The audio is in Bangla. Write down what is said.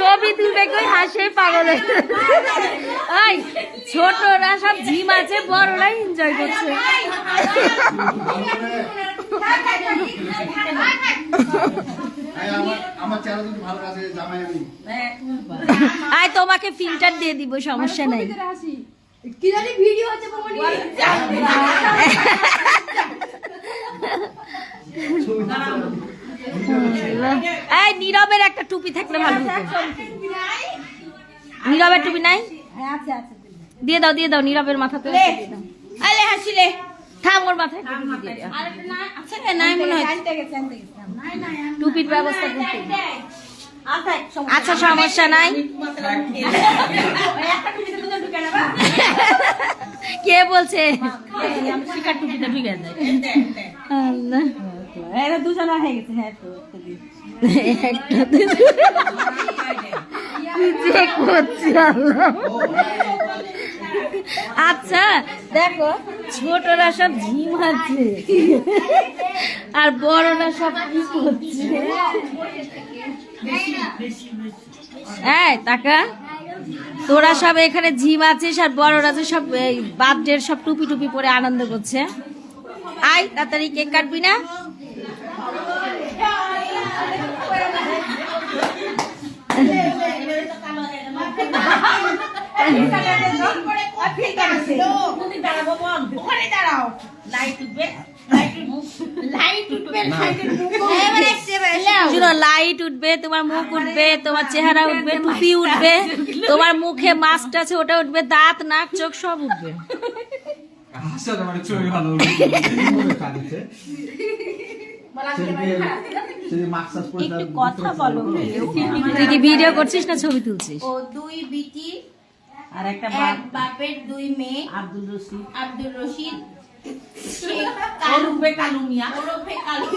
ছবি তুলবে কই হাসে পাগল ওই ছোটরা সব ঝিম আছে বড়রা এনজয় করছে আয় তোমাকে ফিল্টার দিয়ে দিব সমস্যা নাই কি জানি ভিডিও হচ্ছে প্রমাণী এই নীরবের একটা টুপি থাকলে ভালো হতো নীরবের টুপি নাই আচ্ছা আচ্ছা দিয়ে দাও নীরবের মাথাতে আরে হাসিলে থাম ওর মাথায় আরেকটা না আছে না নাই মনে হয় জানতে গেছে টুপির ব্যবস্থা করতে আচ্ছা সমস্যা নাই কে বলছে শিকার টুপিটা ঢুকে যায় আল্লাহ এরা দুজনা হয়ে গেছে হ্যাঁ তো একটা যে করছি আল্লাহ আচ্ছা দেখো ছোটরা সব ঝিম আছে আর বড়রা সব কি করছে এই টাকা তোরা সব এখানে ঝিম আছিস আর বড়রা যে সব বার্থডের সব টুপি টুপি পরে আনন্দ করছে আয় তাড়াতাড়ি কেক কাটবি না লাইট উঠবে তোমার মুখ উঠবে তোমার চেহারা উঠবে টুপি উঠবে তোমার মুখে মাস্ক আছে ওটা উঠবে দাঁত নাক চোখ সব উঠবে কথা বলো তুই কি ভিডিও করছিস না ছবি তুলছিস ও দুই বিটি আর একটা এক বাপের দুই মেয়ে আব্দুল রশিদ আব্দুল রশিদ ওরফে কালু মিয়া ওরফে কালু